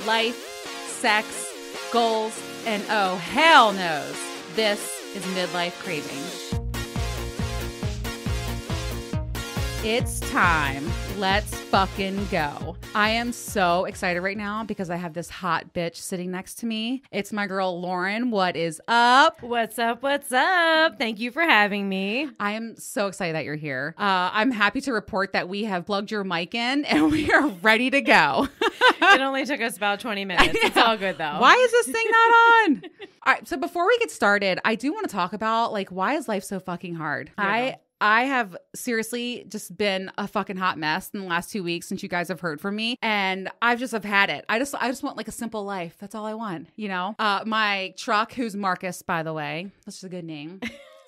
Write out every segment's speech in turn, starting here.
life, sex, goals, and oh, hell knows, this is Midlife Craving. It's time. Let's fucking go. I am so excited right now because I have this hot bitch sitting next to me. It's my girl, Lauren. What is up? What's up? What's up? Thank you for having me. I am so excited that you're here. I'm happy to report that we have plugged your mic in and we are ready to go. It only took us about 20 minutes. It's all good though. Why is this thing not on? All right. So before we get started, I do want to talk about why is life so fucking hard? Yeah. I have seriously just been a fucking hot mess in the last 2 weeks since you guys have heard from me. And I've had it. I just want a simple life. That's all I want, you know? My truck, who's Marcus, by the way, that's just a good name.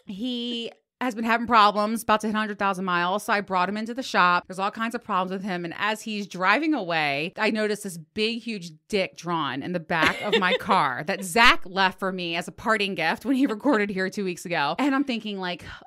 He has been having problems, about to hit 100,000 miles. So I brought him into the shop. There's all kinds of problems with him. And as he's driving away, I noticed this big, huge dick drawn in the back of my car that Zach left for me as a parting gift when he recorded here 2 weeks ago. And I'm thinking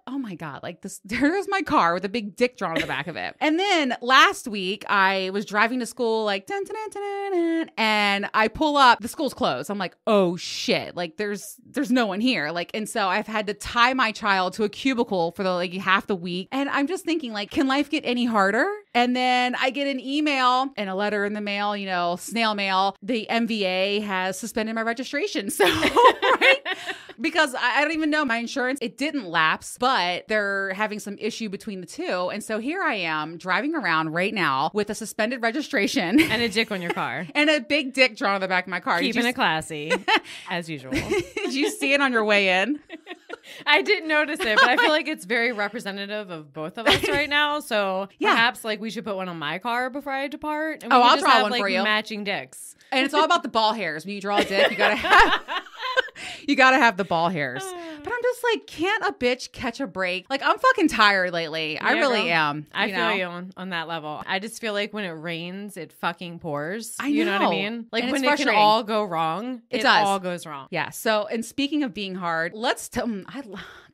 oh my God, there's my car with a big dick drawn on the back of it. And then last week I was driving to school dun, dun, dun, dun, dun, and I pull up, the school's closed. I'm like, oh shit, there's no one here. And so I've had to tie my child to a cubicle for the half the week. And I'm just thinking can life get any harder? And then I get an email and a letter in the mail, snail mail. The MVA has suspended my registration. So, right? Because I don't even know my insurance. It didn't lapse, but they're having some issue between the two. And so here I am driving around right now with a suspended registration. And a dick on your car. And a big dick drawn on the back of my car. Keeping it classy, as usual. Did you see it on your way in? I didn't notice it, but I feel like it's very representative of both of us right now. So perhaps we should put one on my car before I depart. And I'll draw one for you. Matching dicks. And it's all about the ball hairs. When you draw a dick, you gotta have you gotta have the ball hairs. But I'm just can't a bitch catch a break? I'm fucking tired lately. I really am. I feel you on that level. I just feel like when it rains, it fucking pours. I know. You know what I mean? And when it can all go wrong, it does. all goes wrong. Yeah. So, and speaking of being hard,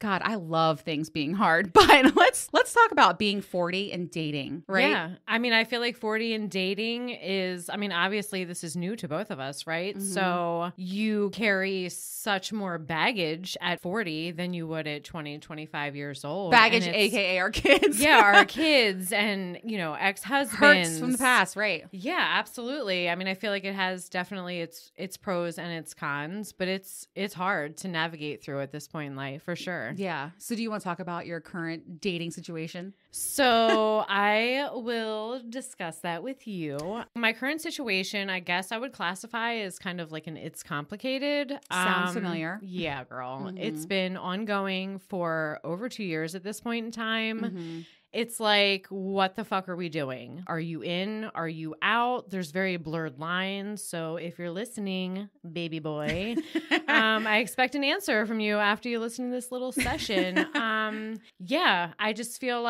I love things being hard, but let's talk about being 40 and dating, right? Yeah. I feel like 40 and dating is, obviously this is new to both of us, right? Mm-hmm. So you carry such more baggage at 40 than you would at 20, 25 years old. Baggage, AKA our kids. Yeah, our kids and, ex-husbands. Hurts from the past, right? Yeah, absolutely. I feel like it has definitely its pros and its cons, but it's hard to navigate through at this point in life, for sure. Yeah. So do you want to talk about your current dating situation? So I will discuss that with you. My current situation, I guess I would classify as kind of it's complicated. Sounds familiar. Yeah, girl. Mm-hmm. It's been ongoing for over 2 years at this point in time. Mm-hmm. It's what the fuck are we doing? Are you in? Are you out? There's very blurred lines. So if you're listening, baby boy, I expect an answer from you after you listen to this little session. I just feel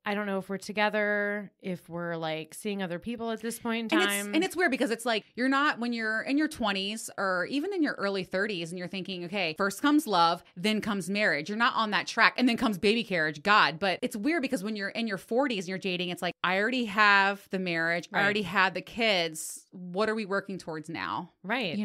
I don't know if we're together, if we're seeing other people at this point in time. And it's weird because it's you're not, when you're in your 20s or even in your early 30s and you're thinking, okay, first comes love, then comes marriage. You're not on that track, and then comes baby carriage, God. But it's weird because when you're in your 40s and you're dating, it's I already have the marriage. Right. I already had the kids. What are we working towards now? Right.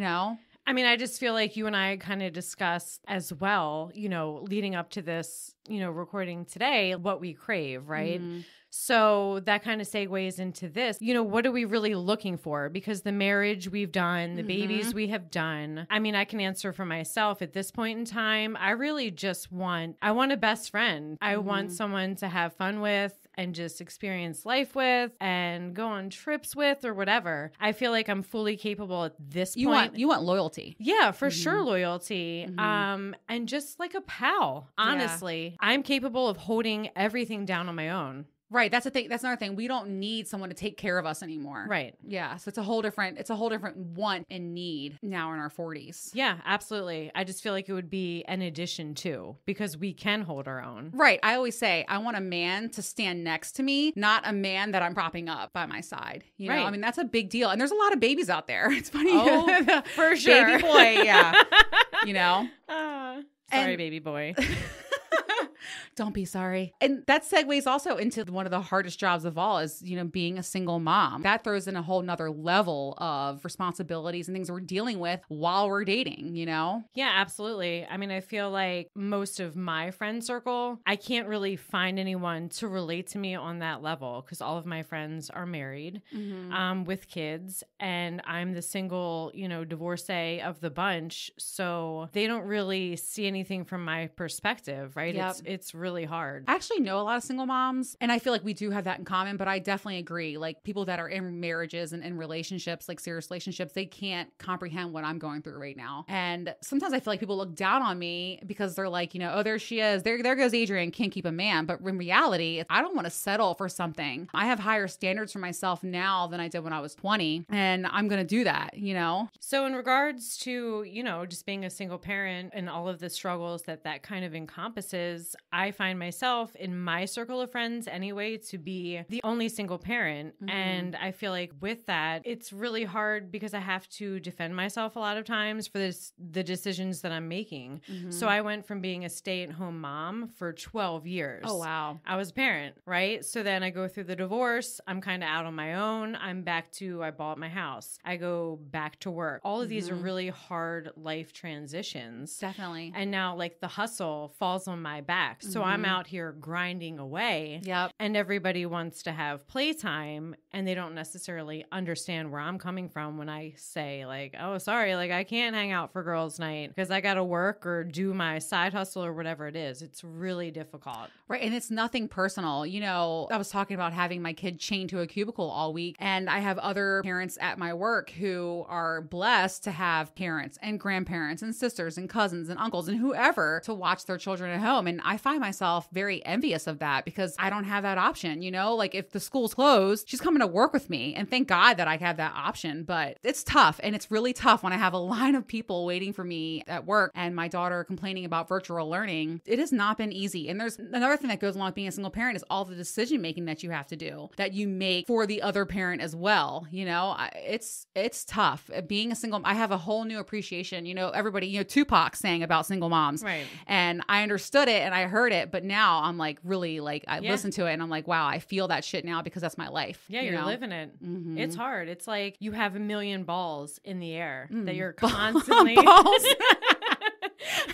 I just feel like you and I kind of discussed as well, leading up to this, recording today, what we crave, right? Mm-hmm. So that kind of segues into this, what are we really looking for? Because the marriage we've done, the mm-hmm. babies we have done. I can answer for myself at this point in time. I really just want a best friend. I mm-hmm. want someone to have fun with and just experience life with and go on trips with or whatever. I feel like I'm fully capable at this point. You want loyalty. Yeah, for mm-hmm. sure. Loyalty. Mm-hmm. And just like a pal, honestly. Yeah. I'm capable of holding everything down on my own. Right. That's the thing. That's another thing. We don't need someone to take care of us anymore. Right. Yeah. So it's a whole different want and need now in our 40s. Yeah, absolutely. I just feel like it would be an addition too, because we can hold our own. Right. I always say I want a man to stand next to me, not a man that I'm propping up by my side. You know, right. That's a big deal. And there's a lot of babies out there. It's funny. Oh, for sure. Baby boy. Yeah. Sorry, baby boy. Don't be sorry. And that segues also into one of the hardest jobs of all is, being a single mom. That throws in a whole nother level of responsibilities and things we're dealing with while we're dating, Yeah, absolutely. I mean, I feel like most of my friend circle, I can't really find anyone to relate to me on that level because all of my friends are married with kids, and I'm the single, divorcee of the bunch. So they don't really see anything from my perspective, right? Yep. It's really hard. I actually know a lot of single moms, and I feel like we do have that in common, but I definitely agree. Like people that are in marriages and in relationships, like serious relationships, they can't comprehend what I'm going through right now. And sometimes I feel like people look down on me because they're like, oh, there she is. There goes Adrienne, can't keep a man. But in reality, I don't want to settle for something. I have higher standards for myself now than I did when I was 20. And I'm going to do that, So in regards to, just being a single parent and all of the struggles that kind of encompasses, I find myself in my circle of friends anyway to be the only single parent. And I feel like with that, it's really hard because I have to defend myself a lot of times for the decisions that I'm making. So I went from being a stay-at-home mom for 12 years. Oh, wow. I was a parent, right? So then I go through the divorce. I'm kind of out on my own. I bought my house. I go back to work. All of these are really hard life transitions. Definitely. And now like the hustle falls on my back. So I'm out here grinding away. Yep. And everybody wants to have playtime and they don't necessarily understand where I'm coming from when I say like, oh, sorry, like I can't hang out for girls' night because I got to work or do my side hustle or whatever it is. It's really difficult. Right. And it's nothing personal. I was talking about having my kid chained to a cubicle all week. And I have other parents at my work who are blessed to have parents and grandparents and sisters and cousins and uncles and whoever to watch their children at home. And I find myself very envious of that because I don't have that option. Like if the school's closed, she's coming to work with me. And thank God that I have that option. But it's tough. And it's really tough when I have a line of people waiting for me at work and my daughter complaining about virtual learning. It has not been easy. And there's another thing that goes along with being a single parent is all the decision making that you have to do, that you make for the other parent as well. It's tough. Being a single, I have a whole new appreciation. Everybody, Tupac sang about single moms. Right. And I understood it and I heard it, but now I'm like, really like, I listen to it and I'm like, wow, I feel that shit now because that's my life. Yeah, you're living it. It's hard. It's like you have a million balls in the air that you're constantly... Balls.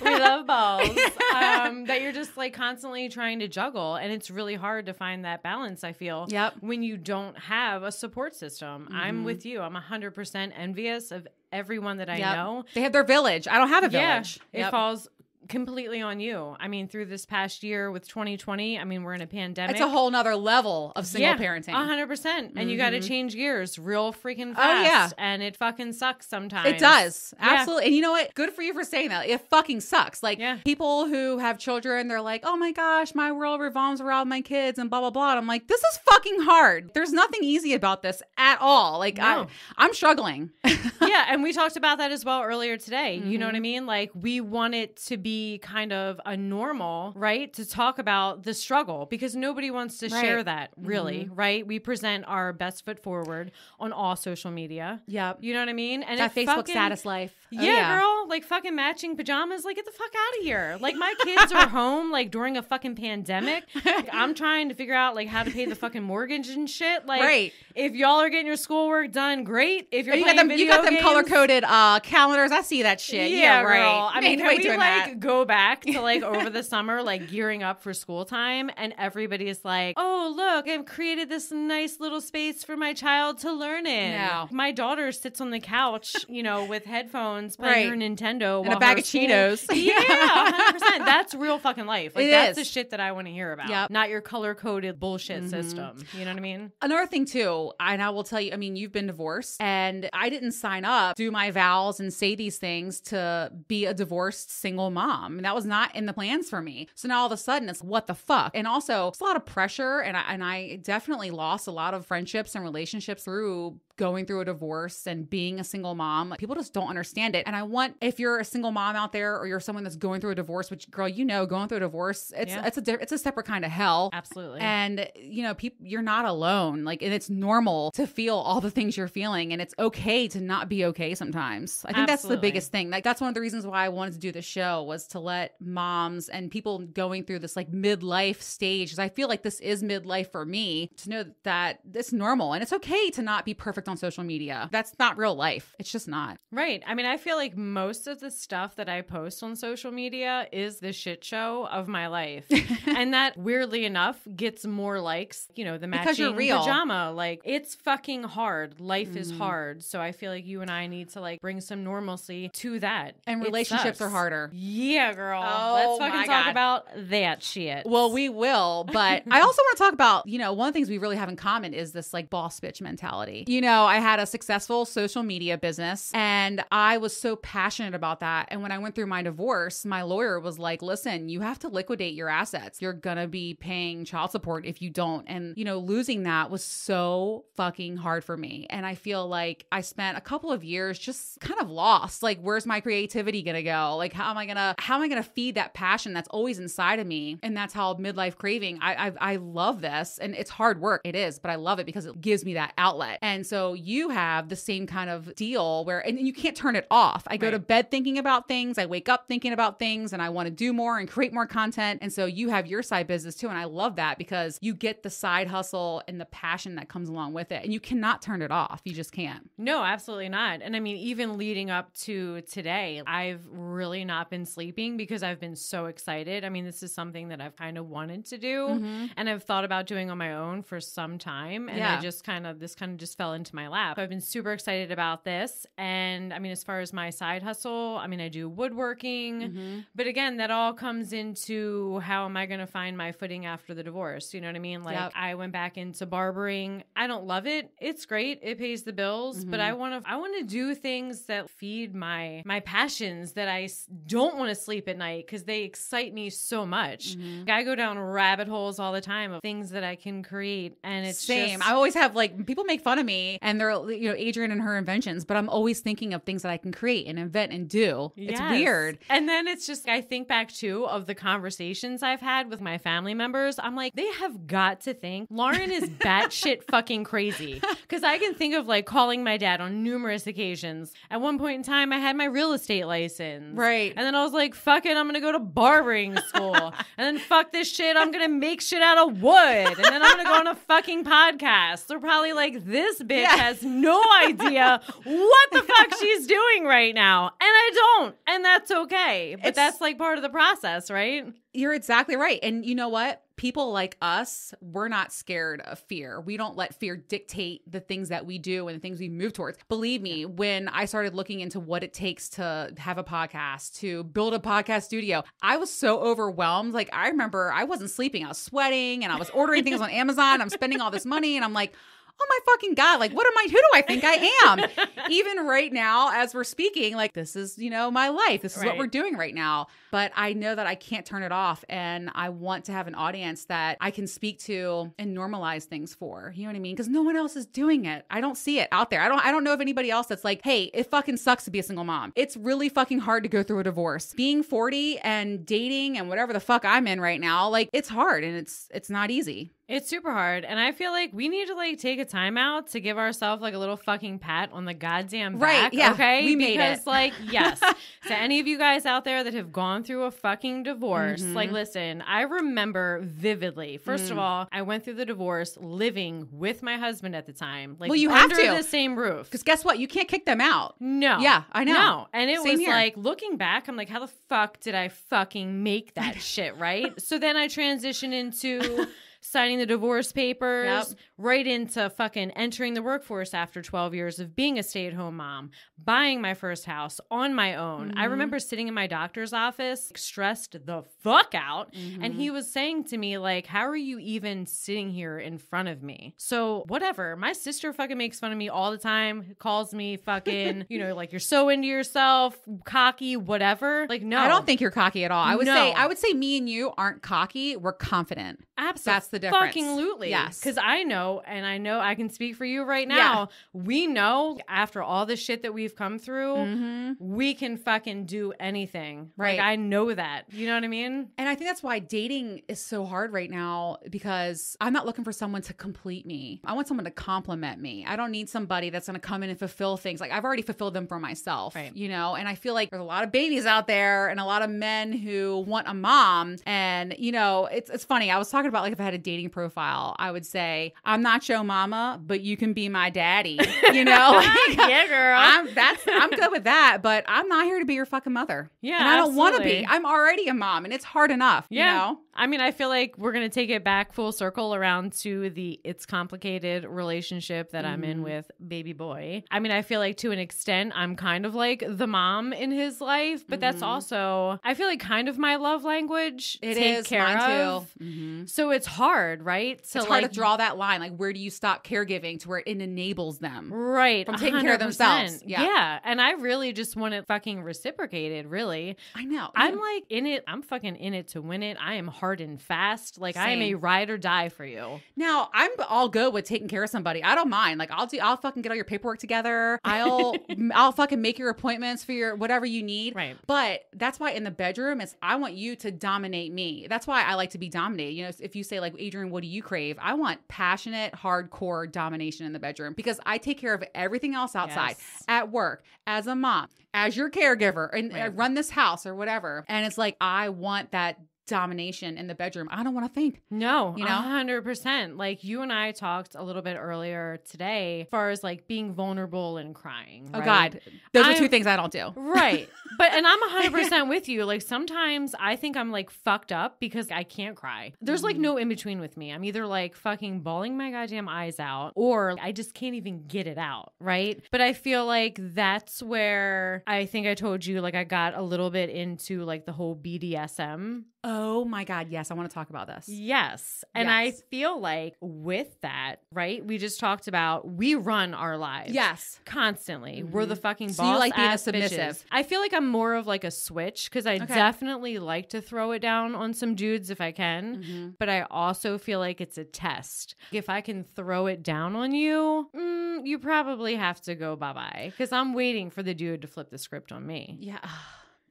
We love balls. That you're just like constantly trying to juggle. And it's really hard to find that balance, I feel, when you don't have a support system. I'm with you. I'm 100% envious of everyone that I know. They have their village. I don't have a village. It falls completely on you. I mean, through this past year with 2020, I mean, we're in a pandemic. It's a whole nother level of single parenting. 100%. And you got to change gears real freaking fast. Oh, yeah. And it fucking sucks sometimes. It does. Absolutely. And you know what? Good for you for saying that. It fucking sucks. Like people who have children, they're like, oh my gosh, my world revolves around my kids and blah, blah, blah. And I'm like, this is fucking hard. There's nothing easy about this at all. Like I'm struggling. Yeah. And we talked about that as well earlier today. You know what I mean? Like we want it to be kind of a normal, right? To talk about the struggle because nobody wants to share that really, right? We present our best foot forward on all social media. Yep. You know what I mean? And that Facebook status life. Yeah, girl, like fucking matching pajamas. Like get the fuck out of here. Like my kids are home like during a fucking pandemic. Like, I'm trying to figure out like how to pay the fucking mortgage and shit. Like if y'all are getting your schoolwork done, great. If you're playing video you got them games, color-coded calendars. I see that shit. Yeah, right. Girl. I mean, can we like go back to like over the summer, like gearing up for school time, and everybody is like, oh, look, I've created this nice little space for my child to learn in. No. My daughter sits on the couch, with headphones playing her Nintendo and a bag of Cheetos. Yeah, 100%. That's real fucking life. Like that's the shit that I want to hear about. Not your color-coded bullshit system. You know what I mean? Another thing too, and I will tell you, I mean, you've been divorced and I didn't sign up, do my vows and say these things to be a divorced single mom. And that was not in the plans for me. So now all of a sudden it's what the fuck? And also it's a lot of pressure. And I definitely lost a lot of friendships and relationships through going through a divorce and being a single mom. Like, people just don't understand it. And I want, if you're a single mom out there or you're someone that's going through a divorce, which girl, you know, going through a divorce, it's a separate kind of hell. Absolutely. And you know, you're not alone. Like, and it's normal to feel all the things you're feeling, and it's okay to not be okay sometimes. I think that's the biggest thing. Like, that's one of the reasons why I wanted to do the show, was to let moms and people going through this like midlife stage, because I feel like this is midlife for me, to know that it's normal and it's okay to not be perfect on social media. That's not real life. It's just not. Right. I mean, I feel like most of the stuff that I post on social media is the shit show of my life. And that, weirdly enough, gets more likes, you know, the matching pajama. Like, it's fucking hard. Life is hard. So I feel like you and I need to like bring some normalcy to that. And relationships are harder. Yeah, girl. Oh, let's fucking talk about that shit. Well, we will. But I also want to talk about, you know, one of the things we really have in common is this like boss bitch mentality. You know, I had a successful social media business and I was so passionate about that. And when I went through my divorce, my lawyer was like, listen, you have to liquidate your assets. You're going to be paying child support if you don't. And, you know, losing that was so fucking hard for me. And I feel like I spent a couple of years just kind of lost. Like, where's my creativity going to go? Like, how am I going to feed that passion that's always inside of me? And that's how midlife craving. I love this, and it's hard work. It is, but I love it because it gives me that outlet. And so you have the same kind of deal where, and you can't turn it off. I go to bed thinking about things. I wake up thinking about things, and I want to do more and create more content. And so you have your side business too. And I love that because you get the side hustle and the passion that comes along with it. And you cannot turn it off. You just can't. No, absolutely not. And I mean, even leading up to today, I've really not been sleeping because I've been so excited. I mean, this is something that I've kind of wanted to do and I've thought about doing on my own for some time. And this kind of just fell into my lap. So I've been super excited about this. And I mean, as far as my side hustle, I mean, I do woodworking, but again, that all comes into how am I going to find my footing after the divorce? You know what I mean? Like, I went back into barbering. I don't love it. It's great. It pays the bills, but I want to do things that feed my passions that I don't want to sleep at night because they excite me so much. I go down rabbit holes all the time of things that I can create. And it's same. I always have, like, people make fun of me and they're, you know, Adrienne and her inventions, but I'm always thinking of things that I can create and invent and do. Yes. It's weird. And then it's just, I think back too of the conversations I've had with my family members. I'm like, they have got to think Lauren is batshit fucking crazy. Because I can think of like calling my dad on numerous occasions. At one point in time, I had my real estate license. Right. And then I was like, fuck it, I'm going to go to barbering school. And then fuck this shit, I'm going to make shit out of wood. And then I'm going to go on a fucking podcast. They're probably like, this bitch has no idea what the fuck she's doing right now. And I don't. And that's okay. But that's like part of the process, right? You're exactly right. And you know what? People like us, we're not scared of fear. We don't let fear dictate the things that we do and the things we move towards. Believe me, when I started looking into what it takes to have a podcast, to build a podcast studio, I was so overwhelmed. Like, I remember I wasn't sleeping. I was sweating and I was ordering things on Amazon. I'm spending all this money and I'm like, oh my fucking God, like, who do I think I am? Even right now, as we're speaking, like, this is, you know, my life. This is what we're doing right now. But I know that I can't turn it off. And I want to have an audience that I can speak to and normalize things for. You know what I mean? Because no one else is doing it. I don't see it out there. I don't know of anybody else that's like, hey, it fucking sucks to be a single mom. It's really fucking hard to go through a divorce. Being 40 and dating and whatever the fuck I'm in right now, like, it's hard and it's not easy. It's super hard. And I feel like we need to like take a time out to give ourselves like a little fucking pat on the goddamn back. Right. Yeah. Okay. We made because it. Like, yes. To any of you guys out there that have gone through a fucking divorce, like, listen, I remember vividly. First of all, I went through the divorce living with my husband at the time. Like, well, you under have to. the same roof. Because guess what? You can't kick them out. No. Yeah, I know. No. And it Same was here. like, looking back, I'm like, how the fuck did I fucking make that shit, right? So then I transitioned into signing the divorce papers, right into fucking entering the workforce after 12 years of being a stay-at-home mom, buying my first house on my own. I remember sitting in my doctor's office, stressed the fuck out, and he was saying to me, like, how are you even sitting here in front of me? So whatever. My sister fucking makes fun of me all the time, calls me fucking, you know, like, you're so into yourself, cocky, whatever. Like, no. I don't think you're cocky at all. I would say me and you aren't cocky. We're confident. Absolutely. That's the difference. Fucking lootly. Yes. Because I know, and I know I can speak for you right now. We know after all the shit that we've come through, we can fucking do anything. Right. Like, I know that. You know what I mean? And I think that's why dating is so hard right now, because I'm not looking for someone to complete me. I want someone to compliment me. I don't need somebody that's going to come in and fulfill things. Like, I've already fulfilled them for myself, you know? And I feel like there's a lot of babies out there and a lot of men who want a mom. And, you know, it's funny. I was talking about, like, if I had a dating profile, I would say, I'm not your mama, but you can be my daddy, you know? Like, yeah, girl. I'm good with that, but I'm not here to be your fucking mother. Yeah, and I don't want to absolutely. be. I'm already a mom, and it's hard enough, you know? I mean, I feel like we're going to take it back full circle around to the it's complicated relationship that I'm in with baby boy. I mean, I feel like to an extent, I'm kind of like the mom in his life, but that's also, I feel like, kind of my love language. It take is, care mine of. too. So it's hard, right? So It's hard to draw that line. Like, where do you stop caregiving to where it enables them? Right. From taking care of themselves. Yeah. And I really just want it fucking reciprocated, really. I know. I'm like in it. I'm fucking in it to win it. I am hard and fast. Like, I am a ride or die for you. Now, I'm all good with taking care of somebody. I don't mind. Like, I'll fucking get all your paperwork together. I'll fucking make your appointments for your whatever you need. Right. But that's why in the bedroom, I want you to dominate me. That's why I like to be dominated. You know, if you say, like, Adrian, what do you crave? I want passionate, hardcore domination in the bedroom, because I take care of everything else outside, at work, as a mom, as your caregiver, and I run this house or whatever. And it's like, I want that domination in the bedroom. I don't want to think. No, you know, 100%. Like, you and I talked a little bit earlier today, as far as like being vulnerable and crying. Oh right? God, those are two things I don't do. Right. But, and I'm 100% with you. Like, sometimes I think I'm like fucked up because I can't cry. There's like no in between with me. I'm either like fucking bawling my goddamn eyes out, or I just can't even get it out. Right. But I feel like that's where I think I told you, like, I got a little bit into like the whole BDSM. Oh my God. Yes. I want to talk about this. Yes. And I feel like with that, right? We just talked about, we run our lives. Yes. Constantly. We're the fucking boss. So you like being a ass submissive. bitches. I feel like I'm more of like a switch, because I definitely like to throw it down on some dudes if I can. But I also feel like it's a test. If I can throw it down on you, you probably have to go bye-bye, because I'm waiting for the dude to flip the script on me. Yeah.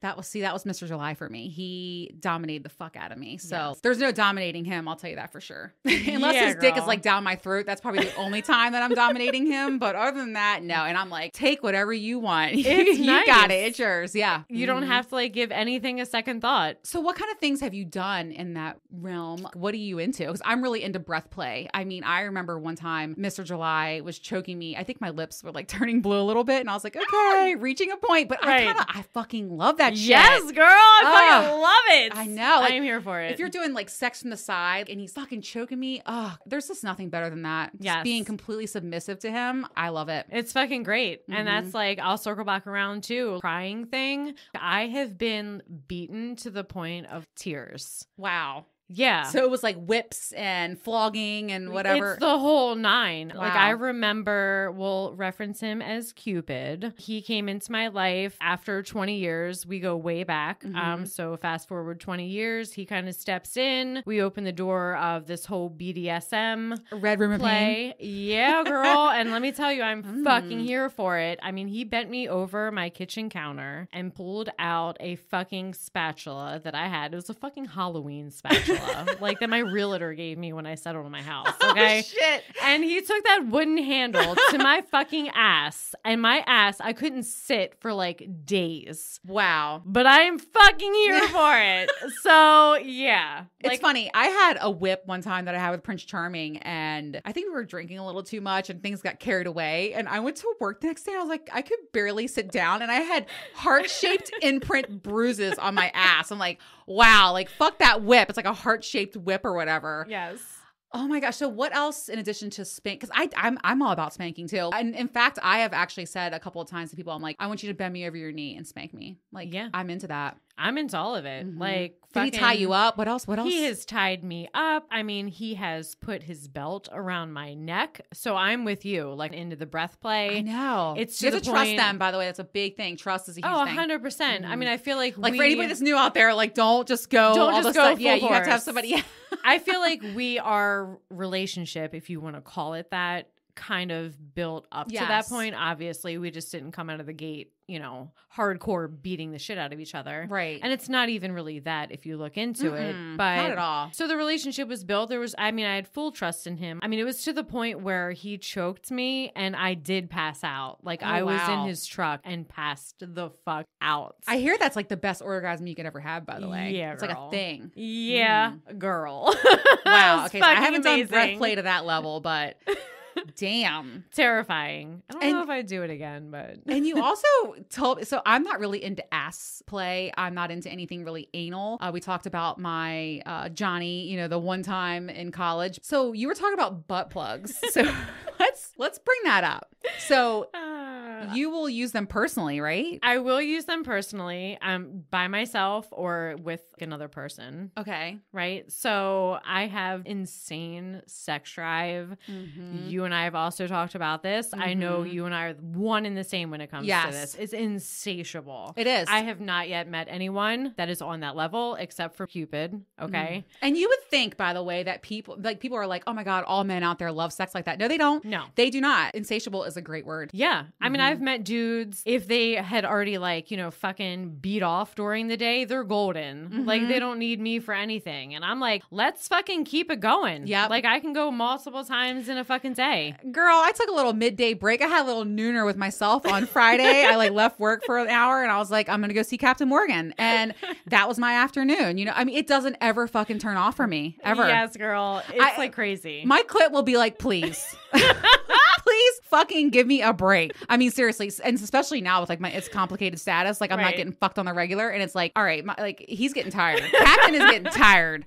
That was Mr. July for me. He dominated the fuck out of me. So there's no dominating him. I'll tell you that for sure. Unless his dick is like down my throat. That's probably the only time that I'm dominating him. But other than that, no. And I'm like, take whatever you want. It's you nice. got it. It's yours. Yeah. You don't have to like give anything a second thought. So what kind of things have you done in that realm? What are you into? Because I'm really into breath play. I mean, I remember one time Mr. July was choking me. I think my lips were like turning blue a little bit. And I was like, okay, reaching a point. But I fucking love that shit. Yes, girl. I fucking love it. I know. Like, I am here for it. If you're doing like sex from the side and he's fucking choking me, there's just nothing better than that. Just being completely submissive to him. I love it. It's fucking great. And that's like, I'll circle back around too. Crying thing. I have been beaten to the point of tears. Wow. Yeah. So it was like whips and flogging and whatever. It's the whole nine. Wow. Like, I remember, we'll reference him as Cupid. He came into my life after 20 years. We go way back. So fast forward 20 years, he kind of steps in. We open the door of this whole BDSM Red Room play. of Pain. Yeah, girl. And let me tell you, I'm fucking here for it. I mean, he bent me over my kitchen counter and pulled out a fucking spatula that I had. It was a fucking Halloween spatula. Like that my realtor gave me when I settled in my house. Okay. Oh, shit. And he took that wooden handle to my fucking ass. And my ass, I couldn't sit for like days. Wow. But I am fucking here for it. So yeah. It's funny. I had a whip one time that I had with Prince Charming, and I think we were drinking a little too much and things got carried away. And I went to work the next day. I was like, I could barely sit down, and I had heart-shaped imprint bruises on my ass. I'm like, wow, like fuck that whip. It's like a heart-shaped whip or whatever. Yes. Oh my gosh. So what else in addition to spank? Because I'm all about spanking too. And in fact, I have actually said a couple of times to people, I'm like, I want you to bend me over your knee and spank me. Like, yeah, I'm into that. I'm into all of it. Like, did he tie you up? What else? He has tied me up. I mean, he has put his belt around my neck. So I'm with you, like into the breath play. I know. It's you have to trust them, by the way. That's a big thing. Trust is a huge thing. 100%. I mean, I feel like for anybody that's new out there, like, don't just go. Don't just go full Yeah, you have to have force. somebody. Yeah. I feel like our relationship, if you want to call it that, kind of built up to that point. Obviously, we just didn't come out of the gate, hardcore beating the shit out of each other. Right. And it's not even really that if you look into it. But not at all. So the relationship was built. I had full trust in him. I mean, it was to the point where he choked me and I did pass out. Like I was in his truck and passed the fuck out. I hear that's like the best orgasm you could ever have, by the way. Yeah, it's like a thing. Yeah, girl. Wow. Okay, so I haven't amazing. done breath play to that level, but damn. Terrifying. I don't know if I'd do it again, but. And you also told, so I'm not really into ass play. I'm not into anything really anal. We talked about my Johnny, the one time in college. So you were talking about butt plugs. So let's bring that up. So you will use them personally, right? I will use them personally, by myself or with another person. Okay. Right. So I have insane sex drive. You and I have also talked about this. I know you and I are one and the same when it comes to this. It's insatiable. It is. I have not yet met anyone that is on that level except for Cupid. Okay. And you would think, by the way, that people are like, oh my God, all men out there love sex like that. No, they don't. No. They do not. Insatiable is a great word. Yeah. I mean, I've met dudes, if they had already fucking beat off during the day, they're golden. Like they don't need me for anything. And I'm like, let's fucking keep it going. Yeah. Like I can go multiple times in a fucking day. Girl, I took a little midday break. I had a little nooner with myself on Friday. I left work for an hour and I was like, I'm going to go see Captain Morgan. And that was my afternoon. I mean, it doesn't ever fucking turn off for me, ever. Yes, girl. It's like crazy. My clit will be like, please. Please fucking give me a break. I mean, seriously. And especially now with like it's complicated status. Like I'm not getting fucked on the regular. And it's like, all right, he's getting tired. Captain is getting tired.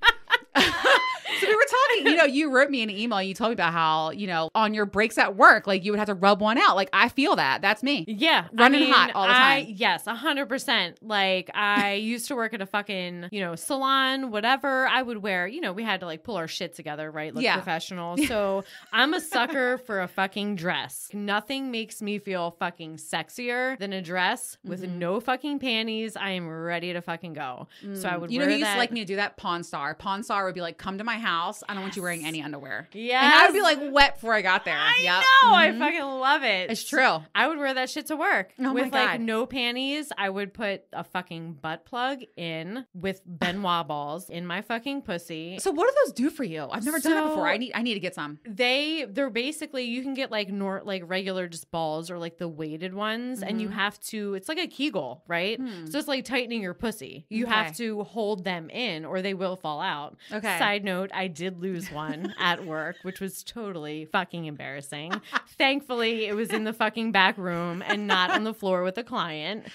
So we were talking, you wrote me an email. You told me about how, on your breaks at work, like you would have to rub one out. Like I feel that. That's me. Yeah. Running hot all the time. Yes, 100%. Like I used to work at a fucking, salon, whatever. I would wear, we had to like pull our shit together, right? Look professional. So I'm a sucker for a fucking dress. Nothing makes me feel fucking sexier than a dress with no fucking panties. I am ready to fucking go. So I would wear that. Who used to like me to do that? Pawn Star. Pawn Star would be like, come to my house. I don't want you wearing any underwear. Yeah. And I would be like wet before I got there. I know. I fucking love it. It's true. I would wear that shit to work. Oh with my God. like no panties. I would put a fucking butt plug in with Benoit balls in my fucking pussy. So what do those do for you? I've never done that before. I need to get some. They're basically, you can get like regular just balls or like the weighted ones and you have to, it's like a Kegel, right? So it's like tightening your pussy. You have to hold them in or they will fall out. Okay. Side note, I did lose one at work, which was totally fucking embarrassing. Thankfully, it was in the fucking back room and not on the floor with a client.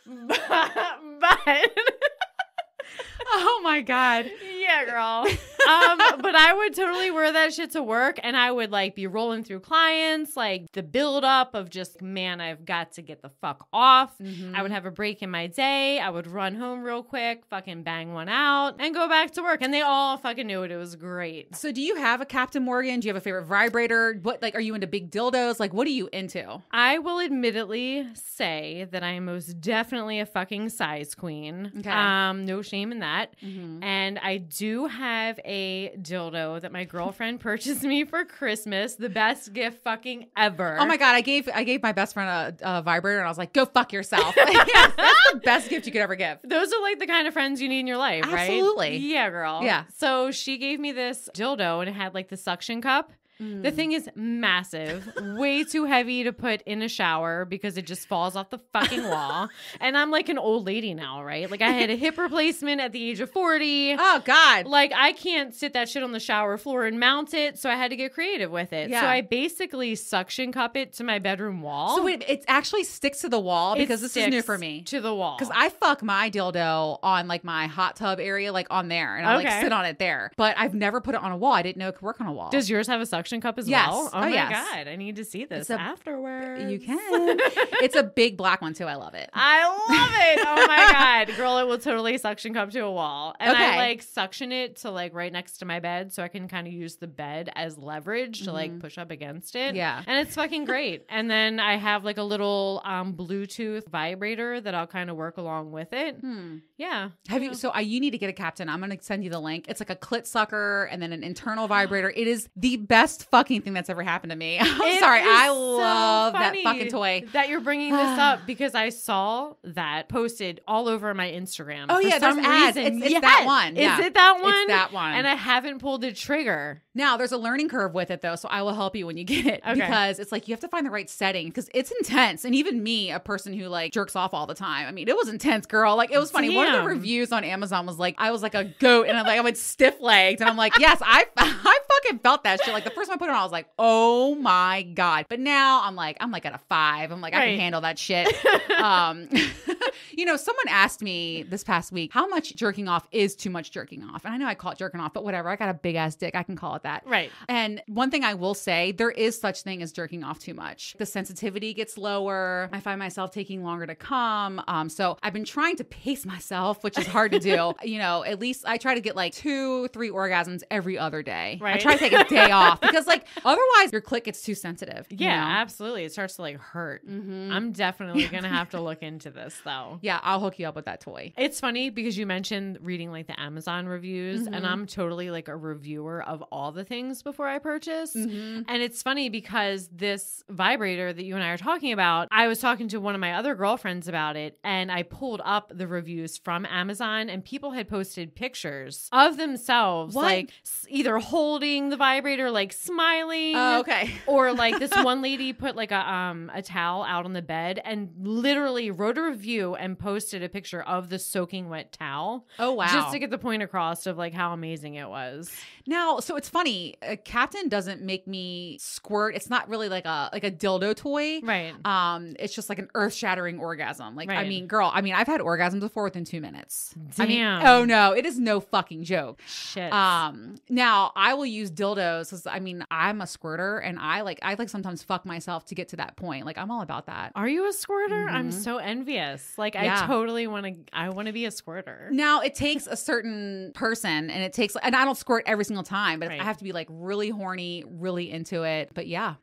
But oh my God. Yeah, girl. But I would totally wear that shit to work and I would like be rolling through clients, like the buildup of just, man, I've got to get the fuck off. I would have a break in my day. I would run home real quick, fucking bang one out and go back to work. And they all fucking knew it. It was great. So do you have a Captain Morgan? Do you have a favorite vibrator? What, like, are you into big dildos? Like, what are you into? I will admittedly say that I am most definitely a fucking size queen. Okay. No shame in that. And I do have a dildo that my girlfriend purchased me for Christmas. The best gift fucking ever. Oh my God. I gave my best friend a vibrator and I was like, go fuck yourself. Yes, that's the best gift you could ever give. Those are like the kind of friends you need in your life, right? Absolutely. Yeah, girl. Yeah. So she gave me this dildo and it had like the suction cup. The thing is massive, way too heavy to put in a shower because it just falls off the fucking wall. And I'm like an old lady now, right? Like I had a hip replacement at the age of 40. Oh God. Like I can't sit that shit on the shower floor and mount it. So I had to get creative with it. Yeah. So I basically suction cup it to my bedroom wall. So wait, it actually sticks to the wall because this is new for me. To the wall. Because I fuck my dildo on like my hot tub area, like on there. And I like sit on it there. But I've never put it on a wall. I didn't know it could work on a wall. Does yours have a suction suction cup as Yes. well? Oh, my yes. God. I need to see this afterwards. You can. It's a big black one too. I love it. I love it. Oh my God. Girl, it will totally suction cup to a wall. And I like suction it to like right next to my bed so I can kind of use the bed as leverage to like push up against it. Yeah. And it's fucking great. And then I have like a little Bluetooth vibrator that I'll kind of work along with it. Yeah. Have you? So you need to get a Captain. I'm going to send you the link. It's like a clit sucker and then an internal vibrator. It is the best fucking thing that's ever happened to me. I'm sorry. I love that fucking toy. That you're bringing this up because I saw that posted all over my Instagram. Oh, yeah. There's ads. It's that one. Is it that one? It's that one. And I haven't pulled the trigger. Now, there's a learning curve with it, though, so I will help you when you get it. Okay. Because it's like you have to find the right setting because it's intense. And even me, a person who like jerks off all the time, I mean, it was intense, girl. Like, it was funny. One of the reviews on Amazon was like, I was like a goat and I went stiff-legged. And I'm like, yes, I fucking felt that shit. Like, the first time I put it on, I was like, oh my God. But now I'm like at a 5. I'm like, I can handle that shit. You know, someone asked me this past week, how much jerking off is too much jerking off? And I know I call it jerking off, but whatever. I got a big ass dick. I can call it that. Right. And one thing I will say, there is such thing as jerking off too much. The sensitivity gets lower. I find myself taking longer to come. So I've been trying to pace myself, which is hard to do. You know, at least I try to get like 2-3 orgasms every other day. Right. I try to take a day off because like otherwise your clit gets too sensitive. Yeah, you know? Absolutely. It starts to like hurt. I'm definitely going to have to look into this though. Yeah, I'll hook you up with that toy. It's funny because you mentioned reading like the Amazon reviews and I'm totally like a reviewer of all the things before I purchase. And it's funny because this vibrator that you and I are talking about, I was talking to one of my other girlfriends about it and I pulled up the reviews from Amazon and people had posted pictures of themselves like either holding the vibrator, like smiling. Oh, okay. Or like this one lady put like a towel out on the bed and literally wrote a review and posted a picture of the soaking wet towel. Oh, wow. Just to get the point across of like how amazing it was. Now, so it's funny. Captain doesn't make me squirt. It's not really like a dildo toy. Right. It's just like an earth-shattering orgasm. Like, Right. I mean, girl, I've had orgasms before within 2 minutes. Damn. I mean, oh no, it is no fucking joke. Shit. Now I will use dildos because I mean, I'm a squirter and I like sometimes fuck myself to get to that point. Like, I'm all about that. Are you a squirter? I'm so envious. Like, Yeah. I totally want to be a squirter. Now it takes a certain person and and I don't squirt every single time, but Right. I have to be like really horny, really into it. But yeah.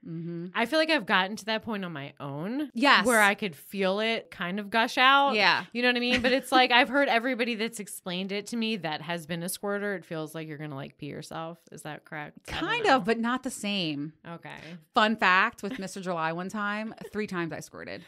I feel like I've gotten to that point on my own. Yes. Where I could feel it kind of gush out. Yeah. You know what I mean? But it's like, I've heard everybody that's explained it to me that has been a squirter. It feels like you're going to like pee yourself. Is that correct? Kind of, but not the same. Okay. Fun fact with Mr. July one time, 3 times I squirted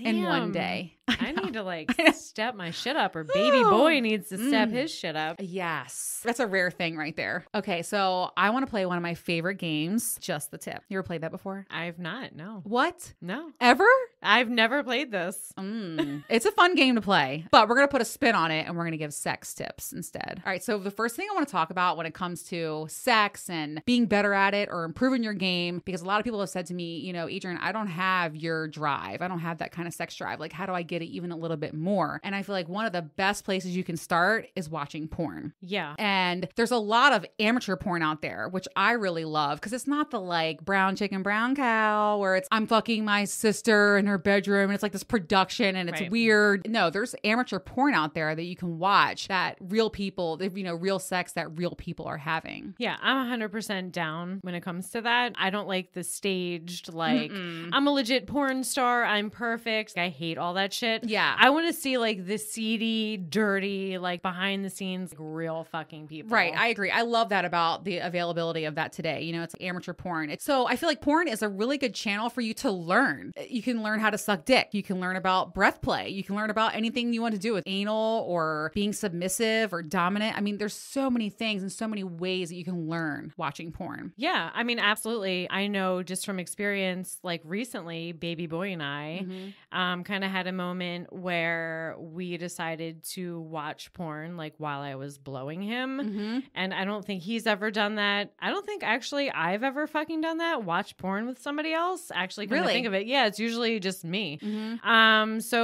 in one Damn. day. I need to like step my shit up, or baby boy needs to step his shit up. Yes. That's a rare thing right there. Okay, so I want to play one of my favorite games, Just the Tip. You ever played that before? I've not. No. What? No. Ever? I've never played this. It's a fun game to play, but we're going to put a spin on it and we're going to give sex tips instead. All right, so the first thing I want to talk about when it comes to sex and being better at it or improving your game, because a lot of people have said to me, you know, Adrian, I don't have your drive. I don't have that kind of sex drive. Like, how do I get it even a little bit more? And I feel like one of the best places you can start is watching porn. Yeah. And there's a lot of amateur porn out there, which I really love because it's not the like brown chicken, brown cow where it's I'm fucking my sister in her bedroom and it's like this production and it's weird. No, there's amateur porn out there that you can watch that real people, you know, real sex that real people are having. Yeah, I'm 100% down when it comes to that. I don't like the staged, like, I'm a legit porn star. I'm perfect. I hate all that shit. Yeah. I want to see like the seedy, dirty, like behind the scenes, like, real fucking people. Right. I agree. I love that about the availability of that today. You know, it's like amateur porn. So I feel like porn is a really good channel for you to learn. You can learn how to suck dick. You can learn about breath play. You can learn about anything you want to do with anal or being submissive or dominant. I mean, there's so many things and so many ways that you can learn watching porn. Yeah. I mean, absolutely. I know just from experience, like recently, baby boy and I kind of had a moment where we decided to watch porn like while I was blowing him. And I don't think he's ever done that. I don't think actually I've ever fucking done that. Watch porn with somebody else. Actually, come to think of it. Yeah, it's usually just me.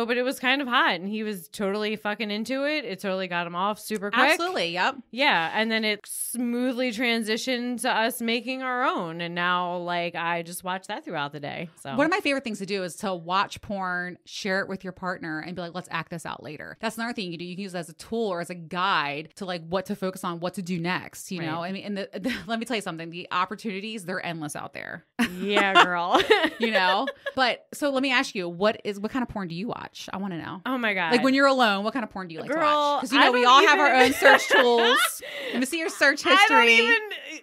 But it was kind of hot and he was totally fucking into it. It totally got him off super quick. Absolutely. Yep. Yeah. And then it smoothly transitioned to us making our own. And now like I just watch that throughout the day. So one of my favorite things to do is to watch porn, share it with your partner and be like, let's act this out later. That's another thing you can do. You can use it as a tool or as a guide to like what to focus on, what to do next. You know, I mean, and let me tell you something, the opportunities, they're endless out there. Yeah, girl. You know, but so let me ask you, what kind of porn do you watch? I want to know. Oh my God. Like when you're alone, what kind of porn do you like to Girl, watch? Because you know, we all have our own search tools. Let me see your search history.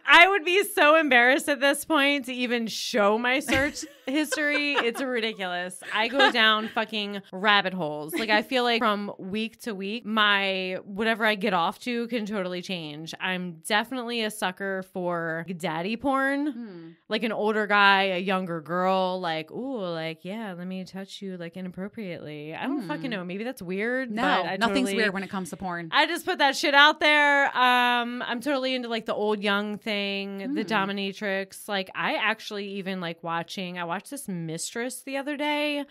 I would be so embarrassed at this point to even show my search history. It's ridiculous. I go down fucking rabbit holes. Like I feel like from week to week, my whatever I get off to can totally change. I'm definitely a sucker for daddy porn. Like an older guy, a younger girl, like, ooh, like, yeah, let me touch you like inappropriately. I don't fucking know. Maybe that's weird. No, but nothing's weird when it comes to porn. I just put that shit out there. I'm totally into like the old young thing, the dominatrix. Like I actually even like I watched this mistress the other day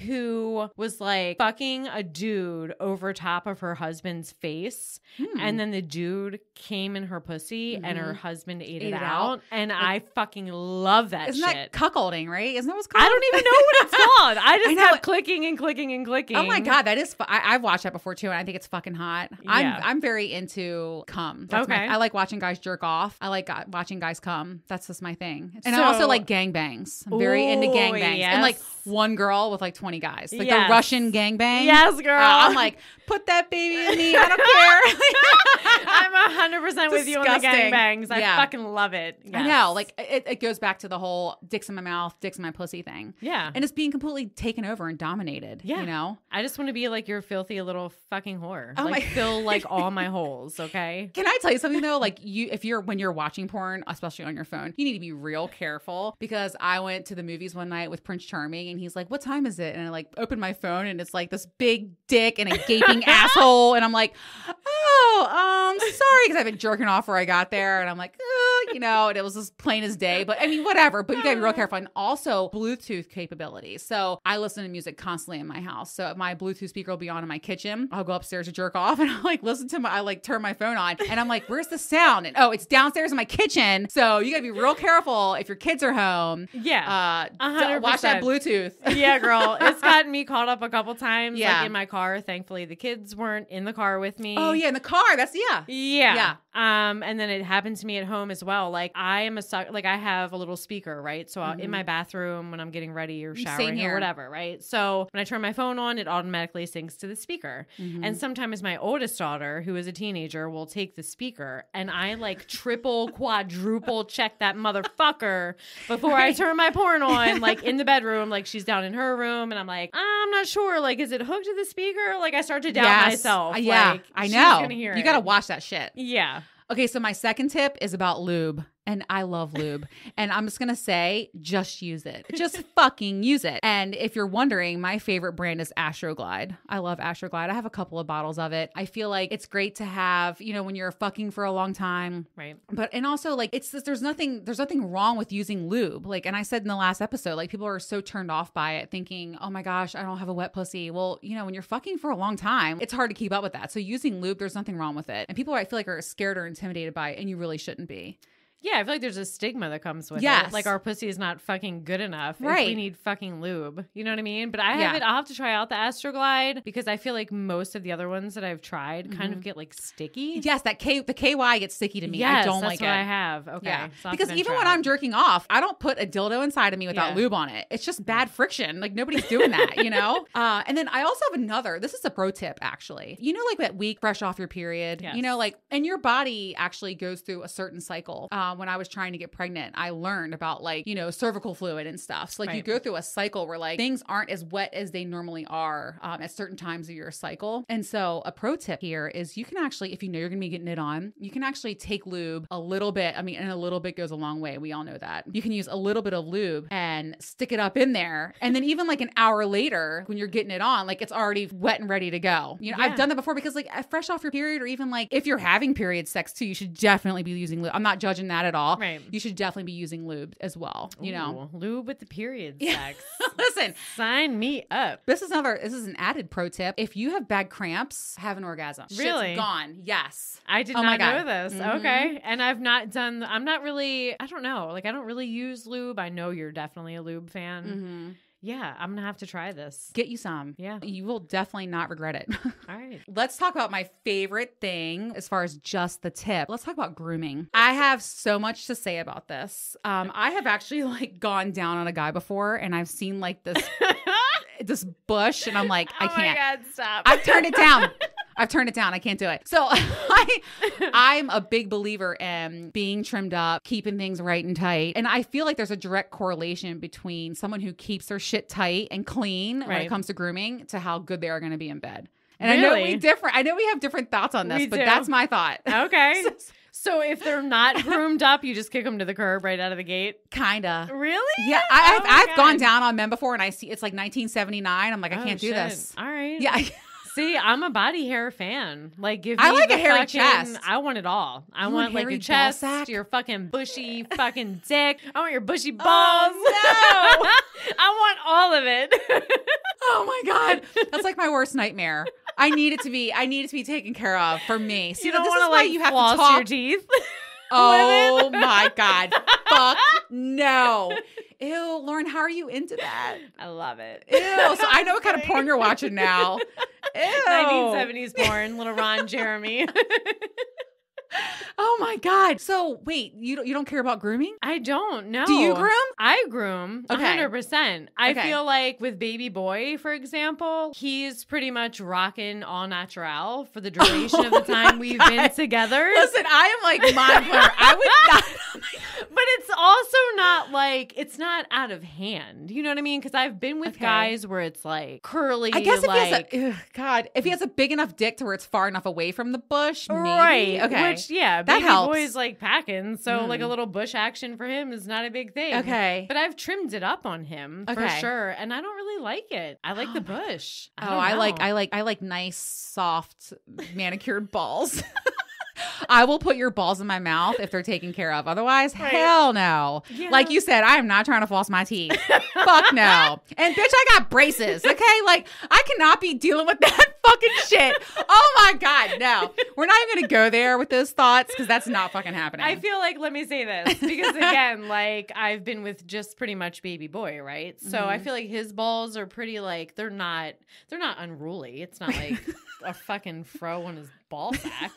who was like fucking a dude over top of her husband's face. And then the dude came in her pussy and her husband ate it out. And like, I fucking love that Isn't shit. that cuckolding, right? Isn't that what's called? I don't even know what it's called. I just kept clicking and clicking and clicking. Oh my God, that is I've watched that before too, and I think it's fucking hot. I'm very into cum. I like watching guys jerk off. I like watching guys cum. That's just my thing. And I also like gangbangs. I'm very into gangbangs. Yes. And like one girl with like 20 guys. Like the Russian gangbang. Yes, girl. I'm like, put that baby in me. I don't care. I'm 100% with you on the gangbangs. I fucking love it. Yes. I know. Like it goes back to the whole dicks in my mouth, dicks in my pussy thing. Yeah. And it's being completely taken over and dominated. Yeah. You know? I just want to be like your filthy little fucking whore. Oh like fill like all my holes, okay? Can I tell you something though? Like when you're watching porn, especially on your phone, you need to be real careful because I went to the movies one night with Prince Charming and he's like, what time is it? And I like opened my phone and it's like this big dick and a gaping asshole. And I'm like, sorry. Cause I've been jerking off where I got there. And I'm like, you know, and it was as plain as day, but I mean, whatever, but you gotta be real careful. And also Bluetooth capabilities. So I listen to music constantly in my house. So my Bluetooth speaker will be on in my kitchen. I'll go upstairs to jerk off and I'll like listen to I like turn my phone on and I'm like, where's the sound? And it's downstairs in my kitchen. So you gotta be real careful if your kids are home. Yeah. 100%. Watch that Bluetooth. Yeah, girl. It's gotten me caught up a couple times. Yeah. Like in my car. Thankfully the kids weren't in the car with me. Oh yeah, in the car. That's Yeah. And then it happened to me at home as well. Like I am like I have a little speaker, right? So in my bathroom when I'm getting ready or showering or whatever, right? So when I turn my phone on, it automatically syncs to the speaker. And sometimes my oldest daughter, who is a teenager, will take the speaker and I like triple, quadruple check that motherfucker before I turn my porn on, like in the bedroom, like she's down in her room and I'm like, I'm not sure. Like, is it hooked to the speaker? Like I start to doubt myself. Yeah, like, I know. Gonna hear you got to watch that shit. Yeah. Okay, so my second tip is about lube. And I love lube. And I'm just going to say, just use it. Just fucking use it. And if you're wondering, my favorite brand is Astroglide. I love Astroglide. I have a couple of bottles of it. I feel like it's great to have, you know, when you're fucking for a long time. Right. And also like there's nothing wrong with using lube. Like, and I said in the last episode, like people are so turned off by it thinking, oh my gosh, I don't have a wet pussy. Well, you know, when you're fucking for a long time, it's hard to keep up with that. So using lube, there's nothing wrong with it. And people I feel like are scared or intimidated by it and you really shouldn't be. Yeah, I feel like there's a stigma that comes with it. Like our pussy is not fucking good enough. Right. If we need fucking lube. You know what I mean? But I'll have to try out the Astroglide because I feel like most of the other ones that I've tried kind of get like sticky. Yes, the KY gets sticky to me. I don't like it. That's what I have. Okay. Yeah. Because even when I'm jerking off, I don't put a dildo inside of me without lube on it. It's just bad friction. Like nobody's doing that, you know? And then I also have another, this is a pro tip actually. You know, like that week fresh off your period, you know, like, and your body actually goes through a certain cycle. when I was trying to get pregnant, I learned about like, you know, cervical fluid and stuff. So like you go through a cycle where like things aren't as wet as they normally are at certain times of your cycle. And so a pro tip here is you can actually, if you know you're going to be getting it on, you can actually take lube a little bit. I mean, and a little bit goes a long way. We all know that. You can use a little bit of lube and stick it up in there. And then even like an hour later, when you're getting it on, like it's already wet and ready to go. You know, I've done that before because like fresh off your period, or even like if you're having period sex too, you should definitely be using lube. I'm not judging that at all. Right. You should definitely be using lube as well. You know, lube with the period sex. Listen, sign me up. This is an added pro tip. If you have bad cramps, have an orgasm. Really? Shit's gone. Yes. I did not know this. Mm-hmm. Okay. And I don't know. Like I don't really use lube. I know you're definitely a lube fan. Mm-hmm. Yeah, I'm going to have to try this. Get you some. Yeah. You will definitely not regret it. All right. Let's talk about my favorite thing as far as just the tip. Let's talk about grooming. I have so much to say about this. I have actually like gone down on a guy before and I've seen like this this bush and I'm like, I can't. Oh my God, stop. I've turned it down. I can't do it. So I'm a big believer in being trimmed up, keeping things right and tight. And I feel like there's a direct correlation between someone who keeps their shit tight and clean when it comes to grooming to how good they are going to be in bed. And really? I know we have different thoughts on this, but that's my thought. Okay. So if they're not groomed up, you just kick them to the curb right out of the gate? Kinda. Really? Yeah. I've gone down on men before and I see it's like 1979. I'm like, I can't do this. All right. Yeah. See, I'm a body hair fan. Like, give me I like a hairy chest. I want it all. I want like a chest, your fucking bushy fucking dick. I want your bushy balls. Oh, no. I want all of it. Oh my God. That's like my worst nightmare. I need it to be taken care of for me. See, you don't this want is to why like you have floss to talk. your teeth. Oh my God. Fuck no. Ew, Lauren, how are you into that? I love it. Ew. So I know what kind of porn you're watching now. Ew. 1970s porn, little Ron Jeremy. Oh my God. So wait, you don't care about grooming? I don't know. Do you groom? I groom 100%. I Okay. feel like with baby boy, for example, he's pretty much rocking all natural for the duration of the time we've been together. Listen, I am like mind blown. I would not. But it's also not like, it's not out of hand. You know what I mean? Because I've been with guys where it's like curly. I guess if like, if he has a big enough dick to where it's far enough away from the bush, maybe. Right. Okay. Which, yeah, that baby helps. boy's like packing. So like a little bush action for him is not a big thing. Okay. But I've trimmed it up on him for sure. And I don't really like it. I like the bush. I like nice, soft, manicured balls. I will put your balls in my mouth if they're taken care of. Otherwise, hell no. Yeah. Like you said, I am not trying to floss my teeth. Fuck no. And bitch, I got braces. Okay, like I cannot be dealing with that fucking shit. Oh my God, no. We're not even gonna go there with those thoughts because that's not fucking happening. I feel like, let me say this, because again, like I've been with just pretty much baby boy, right? So I feel like his balls are pretty like they're not unruly. It's not like a fucking fro on his ball sack.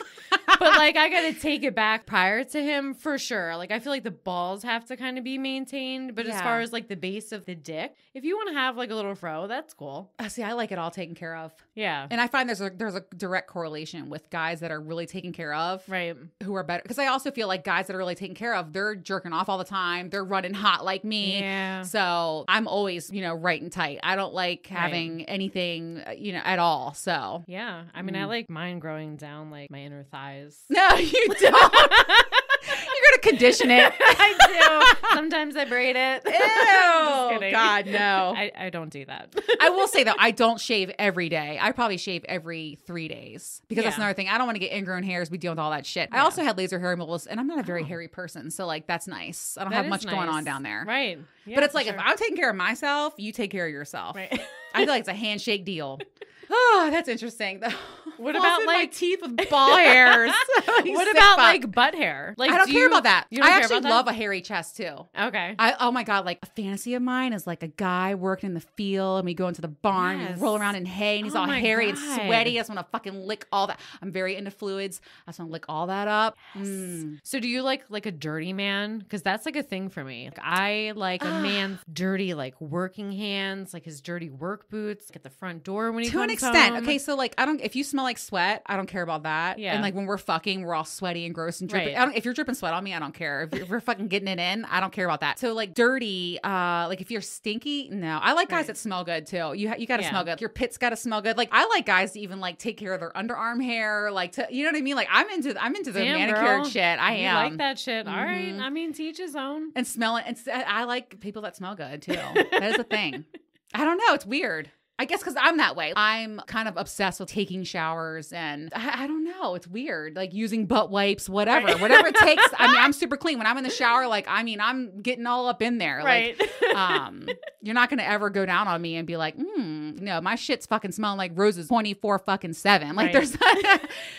But like I gotta take it back prior to him for sure. Like I feel like the balls have to kind of be maintained. But as far as like the base of the dick, if you want to have like a little fro, that's cool. See, I like it all taken care of. Yeah. And I find there's a direct correlation with guys that are really taken care of. Right. Who are better. Because I also feel like guys that are really taken care of, they're jerking off all the time. They're running hot like me. Yeah. So I'm always, right and tight. I don't like having anything, at all. So. Yeah. I mean, I like mine growing down like my inner thighs. No, you don't. You're going to condition it. I do. Sometimes I braid it. Ew. God, no. I don't do that. I will say, though, I don't shave every day. I probably shave every 3 days because that's another thing. I don't want to get ingrown hairs. We deal with all that shit. I also had laser hair removals, and I'm not a very hairy person. So, like, that's nice. I don't have much going on down there. Right. Yeah, but it's like, if I'm taking care of myself, you take care of yourself. Right. I feel like it's a handshake deal. Oh, that's interesting. What about like my teeth with ball hairs? What about like butt hair? Like I don't care about that. I actually love a a hairy chest too. Okay. Oh my God, like a fantasy of mine is like a guy working in the field and we go into the barn and roll around in hay and he's all hairy and sweaty. I just want to fucking lick all that. I'm very into fluids. I just want to lick all that up. Yes. So do you like a dirty man? Because that's like a thing for me. Like, I like a man's dirty like working hands, like his dirty work boots at the front door when he comes home. To an extent. Okay, so like if you smell like sweat, I don't care about that. Yeah. And like when we're fucking, we're all sweaty and gross and dripping. Right. If you're dripping sweat on me, I don't care. If we're fucking getting it in, I don't care about that. So like dirty, like if you're stinky, no. I like guys that smell good too. You got to smell good. Your pit's got to smell good. Like I like guys to even like take care of their underarm hair, like to, you know what I mean? Like I'm into the manicured girl. shit. I am. You like that shit. All right. I mean, to each his own. And smelling. And I like people that smell good too. That is a thing. I don't know. It's weird. I guess because I'm that way. I'm kind of obsessed with taking showers and I don't know. It's weird. Like using butt wipes, whatever it takes. I mean, I'm super clean when I'm in the shower. Like, I mean, I'm getting all up in there. Right. Like, you're not going to ever go down on me and be like, no, my shit's fucking smelling like roses 24/7. Like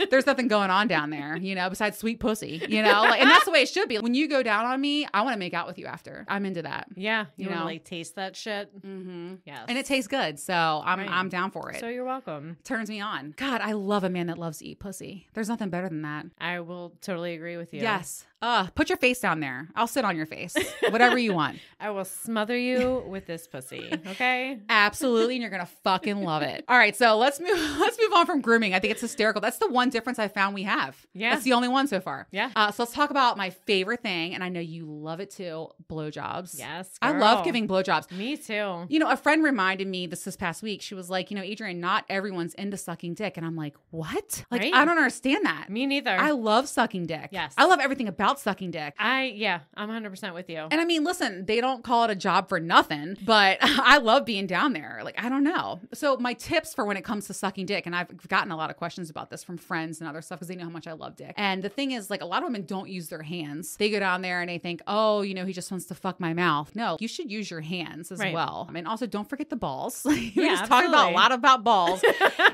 there's nothing going on down there, you know, besides sweet pussy, you know, like, and that's the way it should be. When you go down on me, I want to make out with you after. I'm into that. Yeah. You know, want to like taste that shit. Mm-hmm. Yes. And it tastes good. So I'm down for it. So you're welcome. Turns me on. God, I love a man that loves to eat pussy. There's nothing better than that. I will totally agree with you. Yes. Put your face down there. I'll sit on your face. Whatever you want. I will smother you with this pussy. Okay? Absolutely. And you're going to fucking love it. All right. So let's move on from grooming. I think it's hysterical. That's the one difference I found we have. Yeah. That's the only one so far. Yeah. So let's talk about my favorite thing. And I know you love it too. Blowjobs. Yes. Girl. I love giving blowjobs. Me too. You know, a friend reminded me this past week. She was like, you know, Adrienne, not everyone's into sucking dick. And I'm like, what? Like, I don't understand that. Me neither. I love sucking dick. Yes. I love everything about sucking dick. I'm 100% with you. And I mean, listen, they don't call it a job for nothing, but I love being down there. Like, I don't know. So my tips for when it comes to sucking dick, and I've gotten a lot of questions about this from friends and other stuff because they know how much I love dick. And the thing is, like, a lot of women don't use their hands. They go down there and they think, oh, you know, he just wants to fuck my mouth. No, you should use your hands as well. I mean, also don't forget the balls. We just talked about a lot about balls.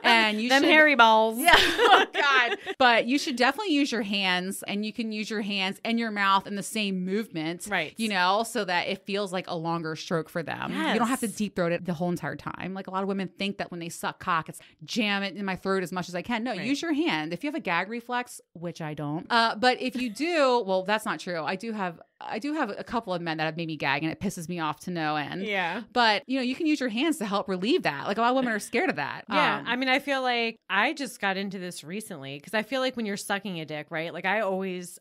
And you Them should, hairy balls. Yeah. Oh, God. But you should definitely use your hands, and you can use your hands and your mouth in the same movement, right? You know, so that it feels like a longer stroke for them. Yes. You don't have to deep throat it the whole entire time. Like a lot of women think that when they suck cock, it's jam it in my throat as much as I can. No, use your hand. If you have a gag reflex, which I don't, but if you do, well, that's not true. I do have a couple of men that have made me gag, and it pisses me off to no end. Yeah. But, you know, you can use your hands to help relieve that. Like a lot of women are scared of that. Yeah. I mean, I feel like I just got into this recently because I feel like when you're sucking a dick, right? Like I always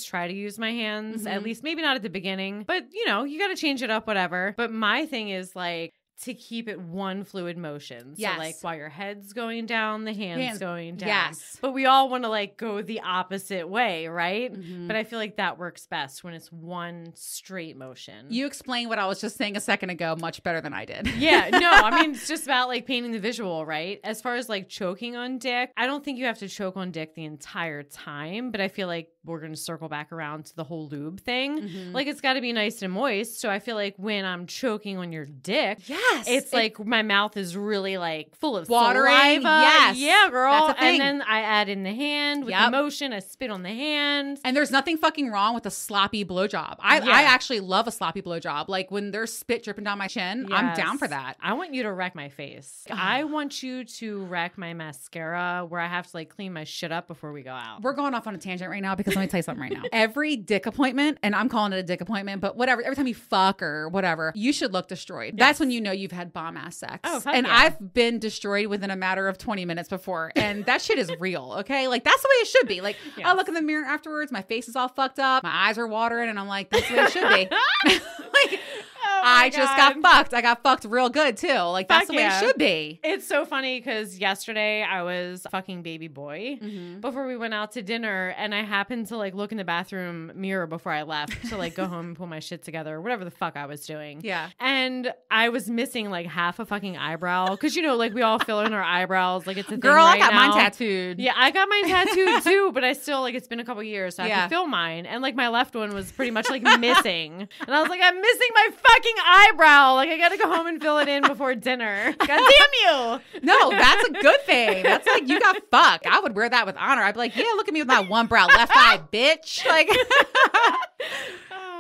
try to use my hands, at least maybe not at the beginning, but you know, you got to change it up, whatever. But my thing is like, to keep it one fluid motion. So like while your head's going down, the hands going down. Yes. But we all want to like go the opposite way, right? Mm-hmm. But I feel like that works best when it's one straight motion. You explained what I was just saying a second ago much better than I did. Yeah. No, I mean, it's just about like painting the visual, right? As far as like choking on dick, I don't think you have to choke on dick the entire time, but I feel like we're going to circle back around to the whole lube thing. Mm-hmm. Like it's got to be nice and moist. So I feel like when I'm choking on your dick, it's like my mouth is really like full of watering. Saliva. Yes. Yeah, girl. That's a thing. And then I add in the hand with the motion. I spit on the hand. And there's nothing fucking wrong with a sloppy blowjob. I actually love a sloppy blowjob. Like when there's spit dripping down my chin, I'm down for that. I want you to wreck my face. I want you to wreck my mascara where I have to like clean my shit up before we go out. We're going off on a tangent right now because let me tell you something right now. Every dick appointment, and I'm calling it a dick appointment, but whatever, every time you fuck or whatever, you should look destroyed. Yes. That's when you know you've had bomb ass sex. Oh, and I've been destroyed within a matter of 20 minutes before. And that shit is real. Okay. Like that's the way it should be. Like I look in the mirror afterwards, my face is all fucked up. My eyes are watering and I'm like, that's the way it should be. Like, I just got fucked. I got fucked real good too. Like that's the way it should be. It's so funny because yesterday I was fucking baby boy before we went out to dinner, and I happened to like look in the bathroom mirror before I left to like go home and pull my shit together or whatever the fuck I was doing. Yeah. And I was missing like half a fucking eyebrow because you know like we all fill in our eyebrows like it's a thing Girl, right I got now. mine tattooed. Yeah, I got mine tattooed too, but I still like it's been a couple years so I have to fill mine, and like my left one was pretty much like missing, and I was like I'm missing my fucking eyebrow. Like I gotta go home and fill it in before dinner. God damn you. No, that's a good thing. That's like you got fucked. I would wear that with honor. I'd be like, yeah, look at me with my one brow, left eye, bitch. Like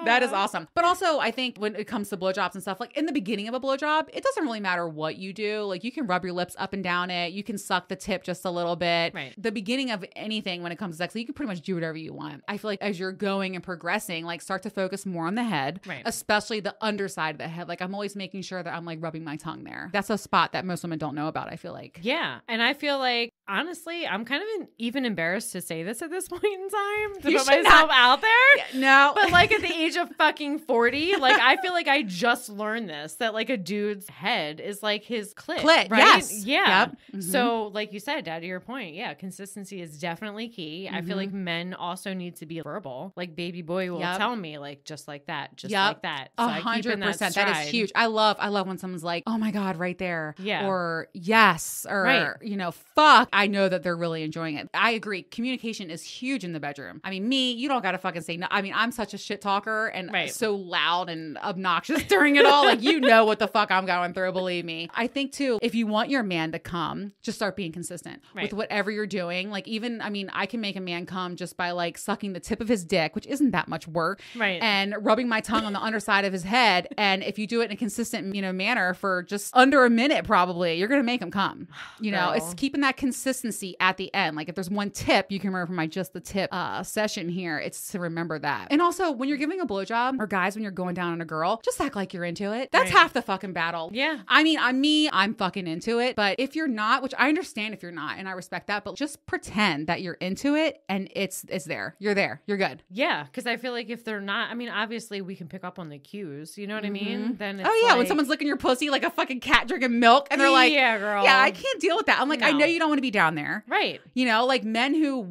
That is awesome. But also, I think when it comes to blowjobs and stuff, like in the beginning of a blowjob, it doesn't really matter what you do. Like you can rub your lips up and down it. You can suck the tip just a little bit. Right. The beginning of anything when it comes to sex, like, you can pretty much do whatever you want. I feel like as you're going and progressing, like start to focus more on the head, right, especially the underside of the head. Like I'm always making sure that I'm like rubbing my tongue there. That's a spot that most women don't know about, I feel like. Yeah. And I feel like, honestly, I'm kind of even embarrassed to say this at this point in time, to put myself out there. Yeah, no. But like at the age of fucking 40, like I feel like I just learned this, that like a dude's head is like his clit. Right? Yes. Yeah. Yep. Mm-hmm. So like you said, Dad, to your point, yeah, consistency is definitely key. I feel like men also need to be verbal. Like baby boy will tell me like just like that, just like that. So 100%. That is huge. I love when someone's like, oh my God, right there. Yeah. Or yes. Or, you know, fuck. I know that they're really enjoying it. I agree. Communication is huge in the bedroom. I mean, me, you don't got to fucking say no. I mean, I'm such a shit talker and so loud and obnoxious during it all. Like, you know what the fuck I'm going through, believe me. I think too, if you want your man to come, just start being consistent with whatever you're doing. Like even, I mean, I can make a man come just by like sucking the tip of his dick, which isn't that much work. Right. And rubbing my tongue on the underside of his head. And if you do it in a consistent, you know, manner for just under a minute, probably, you're going to make him come. You know, it's keeping that consistency at the end. Like if there's one tip you can remember from my just the tip session here, it's to remember that. And also when you're giving a blowjob, or guys, when you're going down on a girl, just act like you're into it. That's half the fucking battle. Yeah. I mean, I'm fucking into it. But if you're not, which I understand if you're not, and I respect that, but just pretend that you're into it and it's there. You're there. You're good. Yeah. Because I feel like if they're not, I mean, obviously we can pick up on the cues. You know what I mean? Then it's when someone's licking your pussy like a fucking cat drinking milk and they're like, yeah, girl. Yeah, I can't deal with that. I'm like, I know you don't want to be down there. Right. You know, like men who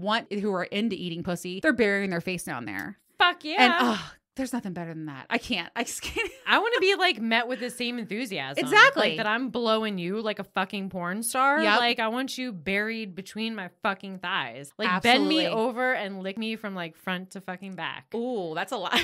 are into eating pussy, they're burying their face down there. Fuck yeah. And there's nothing better than that. I just can't. I want to be like met with the same enthusiasm. Exactly. Like that I'm blowing you like a fucking porn star. Yep. Like I want you buried between my fucking thighs. Like Absolutely. bend me over and lick me from like front to fucking back. Ooh, that's a lot.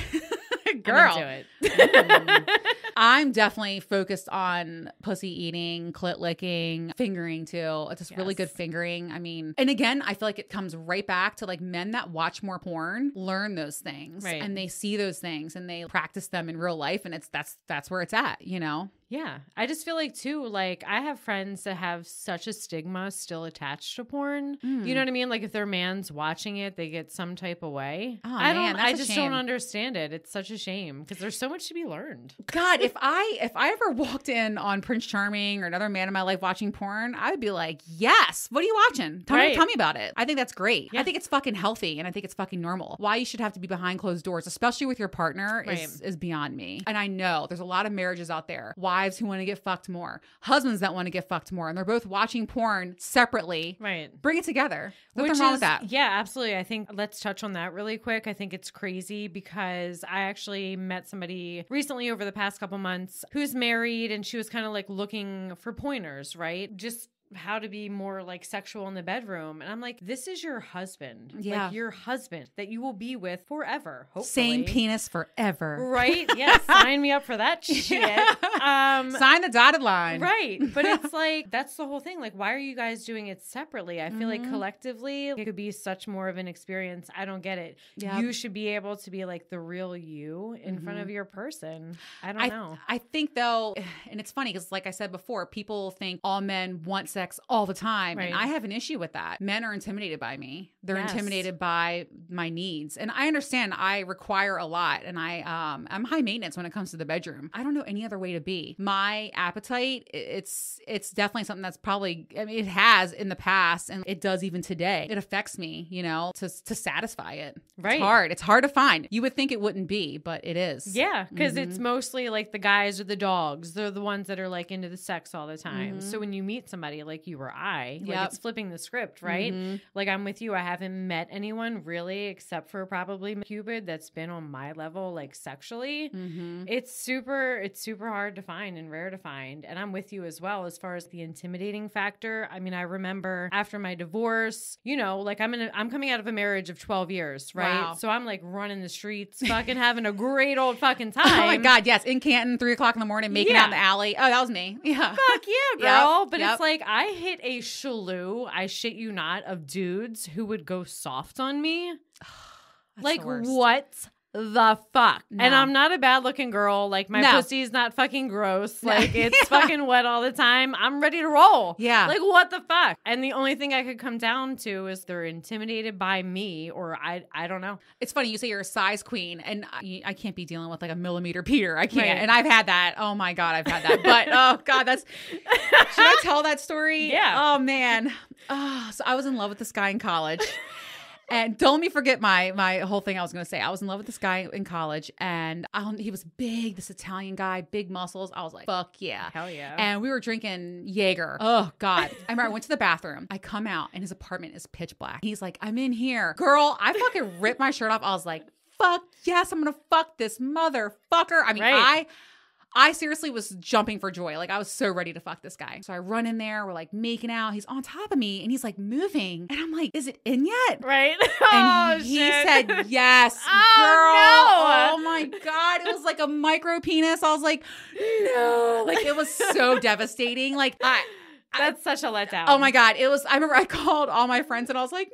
Girl. I'm into it. I'm definitely focused on pussy eating, clit licking, fingering too. It's just really good fingering. I mean, and again, I feel like it comes right back to like men that watch more porn learn those things and they see those things and they practice them in real life. And that's where it's at, you know? Yeah. I just feel like too, like I have friends that have such a stigma still attached to porn. You know what I mean? Like if their man's watching it, they get some type of way. Oh, I just don't understand it. It's such a shame because there's so much to be learned. God, if I ever walked in on Prince Charming or another man in my life watching porn, I would be like, yes, what are you watching? Tell me about it. I think that's great. Yeah. I think it's fucking healthy and I think it's fucking normal. Why you should have to be behind closed doors, especially with your partner, is beyond me. And I know there's a lot of marriages out there. Wives who want to get fucked more, husbands that want to get fucked more, and they're both watching porn separately. Right. Bring it together. Nothing wrong with that. Yeah, absolutely. I think let's touch on that really quick. I think it's crazy because I actually met somebody recently over the past couple months who's married and she was kind of like looking for pointers, right? Just how to be more like sexual in the bedroom. And I'm like, this is your husband. Yeah. Like your husband that you will be with forever. Hopefully. Same penis forever. Right. Yes. Sign me up for that shit. Sign the dotted line. Right. But it's like, that's the whole thing. Like, why are you guys doing it separately? I feel like collectively it could be such more of an experience. I don't get it. Yep. You should be able to be like the real you in front of your person. I don't know. I think though, and it's funny because like I said before, people think all men want sex all the time. Right. And I have an issue with that. Men are intimidated by me. They're intimidated by my needs. And I understand I require a lot and I'm high maintenance when it comes to the bedroom. I don't know any other way to be. My appetite, it's definitely something that's probably, I mean, it has in the past and it does even today. It affects me, you know, to satisfy it. Right. It's hard. It's hard to find. You would think it wouldn't be, but it is. Yeah. Because it's mostly like the guys or the dogs. They're the ones that are like into the sex all the time. So when you meet somebody like you or I, like it's flipping the script, right? Like I'm with you. I haven't met anyone really except for probably Cupid that's been on my level, like sexually. It's super hard to find and rare to find. And I'm with you as well as far as the intimidating factor. I mean, I remember after my divorce, you know, like I'm coming out of a marriage of 12 years, right? Wow. So I'm like running the streets, fucking having a great old fucking time. Oh my God, yes. In Canton, 3:00 in the morning, making out in the alley. Oh, that was me. Yeah. Fuck yeah, girl. But it's like I hit a shalloo, I shit you not, of dudes who would go soft on me. Like what the fuck? No. And I'm not a bad looking girl. Like my pussy's not fucking gross. Like it's fucking wet all the time. I'm ready to roll. Yeah. Like what the fuck? And the only thing I could come down to is they're intimidated by me, or I don't know. It's funny you say you're a size queen, and I can't be dealing with like a millimeter Peter. I can't. Right. And I've had that. Oh my God, I've had that. But oh God, should I tell that story? Yeah. Oh man. So I was in love with this guy in college. And don't let me forget my whole thing I was going to say. I was in love with this guy in college, and he was big, this Italian guy, big muscles. I was like, fuck yeah. Hell yeah. And we were drinking Jaeger. Oh, God. I remember I went to the bathroom. I come out, and his apartment is pitch black. He's like, I'm in here. Girl, I fucking ripped my shirt off. I was like, fuck yes, I'm going to fuck this motherfucker. I mean, right. I seriously was jumping for joy. Like I was so ready to fuck this guy. So I run in there. We're like making out. He's on top of me and he's like moving. And I'm like, is it in yet? Right. And he said, yes, girl. No. Oh my God. It was like a micro penis. I was like, no. Like it was so devastating. Like that's such a letdown. Oh my God. I remember I called all my friends and I was like, no.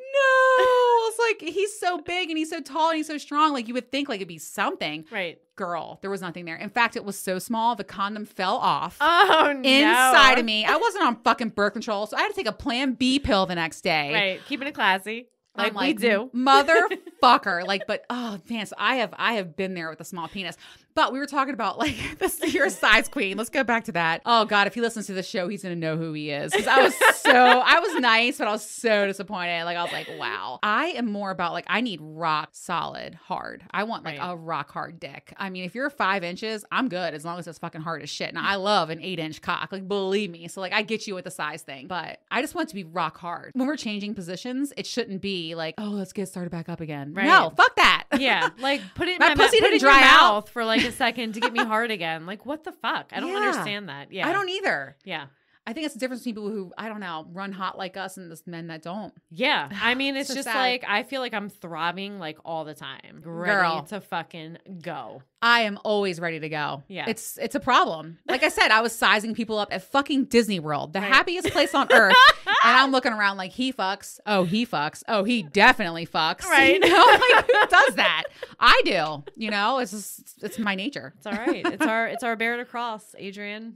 I was like, he's so big and he's so tall and he's so strong. Like you would think like it'd be something. Right. Girl, there was nothing there. In fact, it was so small, the condom fell off. Oh, no. Inside of me. I wasn't on fucking birth control, so I had to take a Plan B pill the next day. Right. Keeping it classy. Like we like, do. Motherfucker. Like, but oh man, so I have been there with a small penis. But we were talking about like this, you're a size queen. Let's go back to that. Oh God, if he listens to the show, he's gonna know who he is. Because I was nice, but I was so disappointed. Like I was like, wow. I am more about like I need rock solid hard. I want like a rock hard dick. I mean, if you're 5 inches, I'm good as long as it's fucking hard as shit. Now I love an 8-inch cock. Like believe me. So like I get you with the size thing, but I just want it to be rock hard. When we're changing positions, it shouldn't be like, oh, let's get started back up again. Right. No, fuck that. Yeah. Like put it in my pussy didn't put it dry in your out mouth for like a second to get me hard again. Like what the fuck? I don't understand that. Yeah. I don't either. Yeah. I think it's the difference between people who, I don't know, run hot like us and the men that don't. Yeah. I mean, it's so just sad. like, I feel like I'm throbbing like all the time. Ready to fucking go. I am always ready to go. Yeah. It's a problem. Like I said, I was sizing people up at fucking Disney World, the happiest place on earth. And I'm looking around like, he fucks. Oh, he fucks. Oh, he definitely fucks. Right. You know, like who does that? I do. You know, it's my nature. It's all right. It's our bear to cross, Adrian.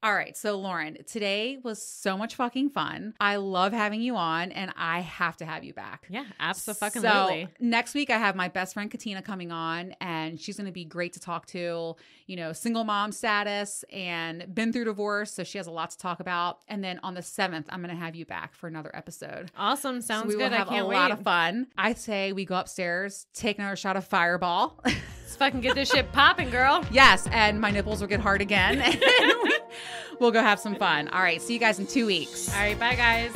All right. So Lauren, today was so much fucking fun. I love having you on and I have to have you back. Yeah, absolutely. So next week I have my best friend Katina coming on and she's going to be great to talk to, you know, single mom status and been through divorce. So she has a lot to talk about. And then on the 7th, I'm going to have you back for another episode. Awesome. Sounds so we good. Will have I can't wait. A lot of fun. I say we go upstairs, take another shot of Fireball. Let's fucking get this shit popping, girl. Yes. And my nipples will get hard again. We'll go have some fun. All right. See you guys in 2 weeks. All right. Bye, guys.